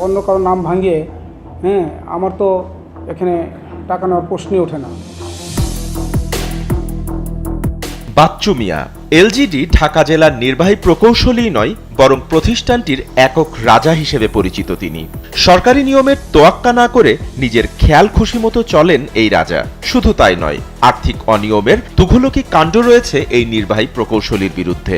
অন্য কারো নাম ভাঙিয়ে আমার তো এখানে টাকা নেওয়ার প্রশ্নই ওঠে না। বাচ্চু মিয়া এলজিডি ঢাকা জেলার নির্বাহী প্রকৌশলী নয়, বরং প্রতিষ্ঠানটির একক রাজা হিসেবে পরিচিত তিনি। সরকারি নিয়মের তোয়াক্কা না করে নিজের খেয়াল খুশি মতো চলেন এই রাজা। শুধু তাই নয়, আর্থিক অনিয়মের তুঘলকি কাণ্ড রয়েছে এই নির্বাহী প্রকৌশলীর বিরুদ্ধে।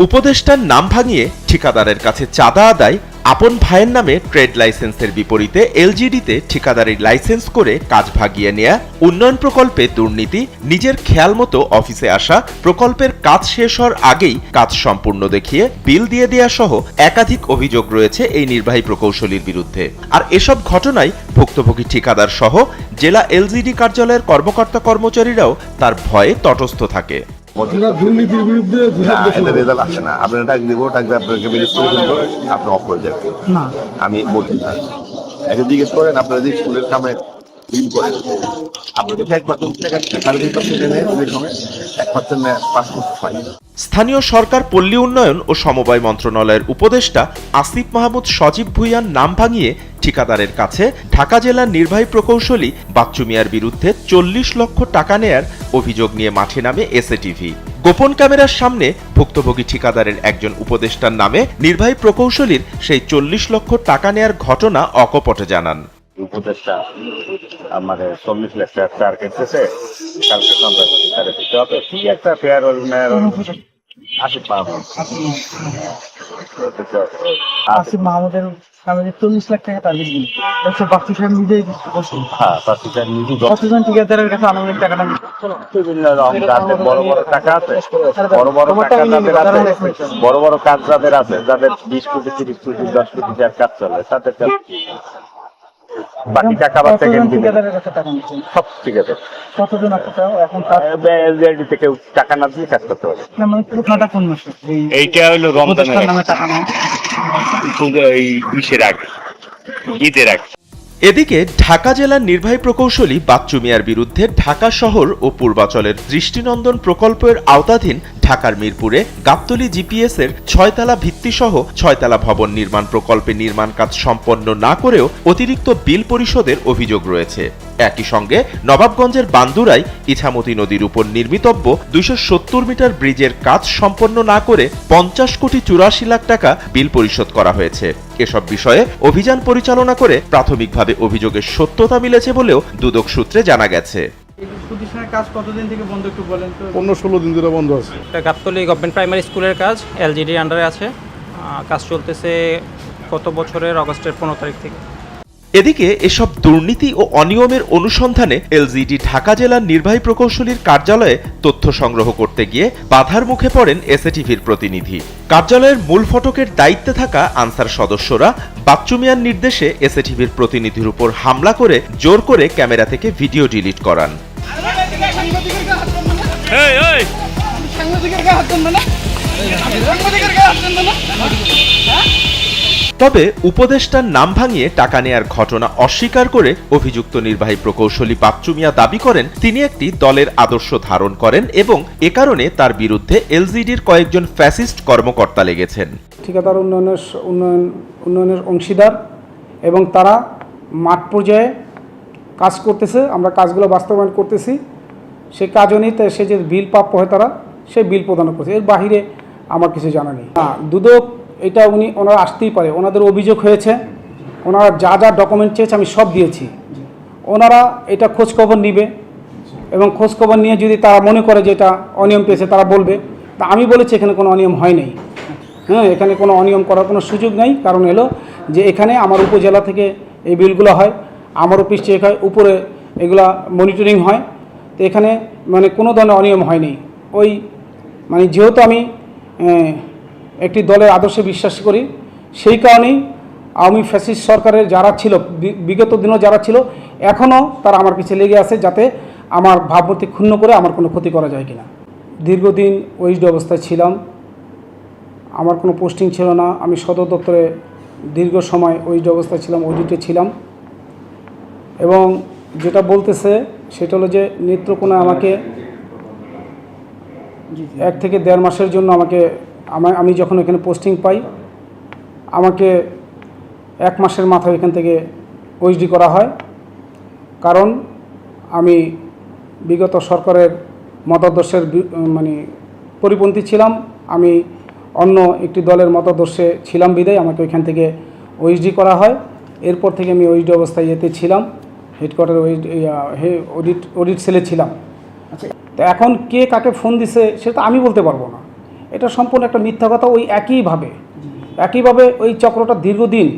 উপদেষ্টার নাম ভাঙিয়ে ঠিকাদারের কাছে চাঁদা আদায়, আপন ভাইয়ের নামে ট্রেড লাইসেন্সের বিপরীতে এলজিডিতে ঠিকাদারি লাইসেন্স করে কাজ ভাগিয়ে নেয়া, উন্নয়ন প্রকল্পে দুর্নীতি, নিজের খেয়াল মতো অফিসে আসা, প্রকল্পের কাজ শেষ হওয়ার আগেই কাজ সম্পূর্ণ দেখিয়ে বিল দিয়ে দেয়া সহ একাধিক অভিযোগ রয়েছে এই নির্বাহী প্রকৌশলীর বিরুদ্ধে। আর এসব ঘটনায় ভুক্তভোগী ঠিকাদার সহ জেলা এলজিডি কার্যালয়ের কর্মকর্তা কর্মচারীরাও তার ভয়ে তটস্থ থাকে। দুর্নীতির বিরুদ্ধে রেজাল্ট আসে না, আপনার ডাক দিব, ডাকবে আপনাকে ম্যানেজ করে ফেলবো, আপনি অফ করে যাবেন না। আমি বলছি না, একে জিজ্ঞেস করেন আপনারা যে স্কুলের কামে বিল করেন, আপনাদের 1% টাকা 3.5% নেয়, ওই সময় 1% নেয় 5% ফাইন। স্থানীয় সরকার, পল্লী উন্নয়ন ও সমবায় মন্ত্রণালয়ের উপদেষ্টা আসিফ মাহমুদ সজীব ভুঁইয়ার নাম ভাঙিয়ে ঠিকাদারের কাছে ঢাকা জেলার নির্বাহী প্রকৌশলী বাচ্চু মিয়ার বিরুদ্ধে 40 লক্ষ টাকা নেয়ার অভিযোগ নিয়ে মাঠে নামে এসএটিভি। গোপন ক্যামেরার সামনে ভুক্তভোগী ঠিকাদারের একজন উপদেষ্টার নামে নির্বাহী প্রকৌশলীর সেই 40 লক্ষ টাকা নেয়ার ঘটনা অকপটে জানান। উপদেষ্টা আমাদের 40 লাখ টাকা টার্গেট দিয়েছে, কালকে সন্ধ্যা তারা দিতে হবে। কি একটা ফেয়ার আসিফ মাহমুদের সামনে 40 লাখ টাকা টার্গেট দিল, বাচ্চু সাহেব নিজেই বসুন। হ্যাঁ, বাচ্চু সাহেব নিজে 10 ঠিকাদারের কাছে আনুমানিক টাকাটা বিভিন্ন যাদের বড় বড় টাকা আছে, বড় বড় টাকা যাদের আছে, বড় বড় কাজ যাদের আছে, যাদের 20 কোটি 30 কোটি 10 কোটি টাকার কাজ চলে, তাদের বাকি টাকা বা ঠিকাদারের কাছে টাকা নিচ্ছেন সব ঠিক আছে। কতজন এখন এলজিডি থেকে টাকা না দিয়ে কাজ করতে পারে না, মানে পুরোটা কোন মাসে? এইটা হলো রমজানের নামে টাকা নেয়, এই ইসের আগে, ঈদের আগে। এদিকে ঢাকা জেলার নির্বাহী প্রকৌশলী বাচ্চু মিয়ার বিরুদ্ধে ঢাকা শহর ও পূর্বাচলের দৃষ্টিনন্দন প্রকল্পের আওতাধীন ঢাকার মিরপুরে গাবতলী জিপিএস এর 6তলা ভিত্তিসহ 6তলা ভবন নির্মাণ প্রকল্পে নির্মাণ কাজ সম্পন্ন না করেও অতিরিক্ত বিল পরিশোধের অভিযোগ রয়েছে। একই সঙ্গে নবাবগঞ্জের বান্দুরায় ইছামতি নদীর উপর নির্মিতব্য 270 মিটার ব্রিজের কাজ সম্পন্ন না করে 50 কোটি 84 লাখ টাকা বিল পরিশোধ করা হয়েছে। এসব বিষয়ে অভিযান পরিচালনা করে প্রাথমিকভাবে অভিযোগের সত্যতা মিলেছে বলেও দুদক সূত্রে জানা গেছে। প্রতিষ্ঠানের কাজ কতদিন থেকে বন্ধ একটু বলেন তো? 15-16 দিন ধরে বন্ধ আছে। এটা গাবতলী গভর্নমেন্ট প্রাইমারি স্কুলের কাজ, এলজিডির আন্ডারে আছে। কাজ চলতেছে গত বছরের অগস্টের 15 তারিখ থেকে। এদিকে এসব দুর্নীতি ও অনিয়মের অনুসন্ধানে এলজিডি ঢাকা জেলার নির্বাহী প্রকৌশলীর কার্যালয়ে তথ্য সংগ্রহ করতে গিয়ে বাধার মুখে পড়েন এসএটিভির প্রতিনিধি। কার্যালয়ের মূল ফটকের দায়িত্বে থাকা আনসার সদস্যরা বাচ্চু মিয়ার নির্দেশে এসএটিভির প্রতিনিধির উপর হামলা করে জোর করে ক্যামেরা থেকে ভিডিও ডিলিট করান। তবে উপদেষ্টার নাম ভাঙিয়ে টাকা নেয়ার ঘটনা অস্বীকার করে অভিযুক্ত নির্বাহী প্রকৌশলী বাচ্চু মিয়া দাবি করেন তিনি একটি দলের আদর্শ ধারণ করেন এবং এ কারণে তার বিরুদ্ধে এলজিডির কয়েকজন ফ্যাসিস্ট কর্মকর্তা লেগেছেন। ঠিকাদার উন্নয়নের অংশীদার এবং তারা মাঠ পর্যায়ে কাজ করতেছে, আমরা কাজগুলো বাস্তবায়ন করতেছি। সে কাজ অনুযায়ী সে যে বিল প্রাপ্য হয় তারা সেই বিল প্রদান করছে, এর বাহিরে আমার কিছু জানা নেই। দুদক এটা ওনারা আসতেই পারে, ওনাদের অভিযোগ হয়েছে, ওনারা যা যা ডকুমেন্ট চেয়েছে আমি সব দিয়েছি। ওনারা এটা খোঁজখবর নিবে এবং খোঁজখবর নিয়ে যদি তারা মনে করে যে এটা অনিয়ম পেয়েছে তারা বলবে। তা আমি বলেছি এখানে কোনো অনিয়ম হয় নাই। এখানে কোনো অনিয়ম করার কোনো সুযোগ নেই। কারণ হলো যে এখানে আমার উপজেলা থেকে এই বিলগুলো হয়, আমার অফিস চেক হয়, উপরে এগুলা মনিটরিং হয়। তো এখানে মানে কোনো ধরনের অনিয়ম হয়নি। ওই মানে যেহেতু আমি একটি দলের আদর্শে বিশ্বাস করি, সেই কারণেই আওয়ামী ফ্যাসিস্ট সরকারের যারা ছিল, বিগত দিনও যারা ছিল, এখনও তারা আমার পিছিয়ে লেগে আছে যাতে আমার ভাবমূর্তি ক্ষুণ্ণ করে আমার কোনো ক্ষতি করা যায় কিনা। দীর্ঘদিন ওয়েস্ট অবস্থায় ছিলাম, আমার কোনো পোস্টিং ছিল না। আমি সদর দপ্তরে দীর্ঘ সময় ওয়েস্ট অবস্থায় ছিলাম, অডিটে ছিলাম। এবং যেটা বলতেছে সেটা হলো যে নেত্রকোনা আমাকে 1 থেকে 1.5 মাসের জন্য আমি যখন এখানে পোস্টিং পাই আমাকে 1 মাসের মাথায় এখান থেকে ওএসডি করা হয়, কারণ আমি বিগত সরকারের মতাদর্শের মানে পরিপন্থী ছিলাম। আমি অন্য একটি দলের মতাদর্শে ছিলাম বিদায় আমাকে ওইখান থেকে ওএসডি করা হয়। এরপর থেকে আমি ওএসডি অবস্থায় এতে ছিলাম, হেডকোয়ার্টার অডিট সেলে ছিলাম। আচ্ছা, তো এখন কে কাকে ফোন দিছে সেটা আমি বলতে পারবো না, এটা সম্পূর্ণ একটা মিথ্যা কথা। ওই একইভাবে ওই চক্রটা দীর্ঘদিন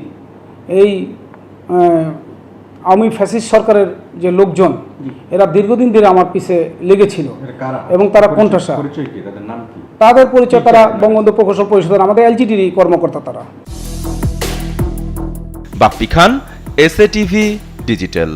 এই আওয়ামী ফ্যাসিস্ট সরকারের যে লোকজন এরা দীর্ঘদিন ধরে আমার পিছে লেগেছিল এবং তারা কোণঠাসা। তাদের পরিচয়, তারা বঙ্গবন্ধু প্রকৌশল পরিষদের আমাদের এলজিডির কর্মকর্তা তারা। বাপ্পি খান, এসএ টিভি ডিজিটাল।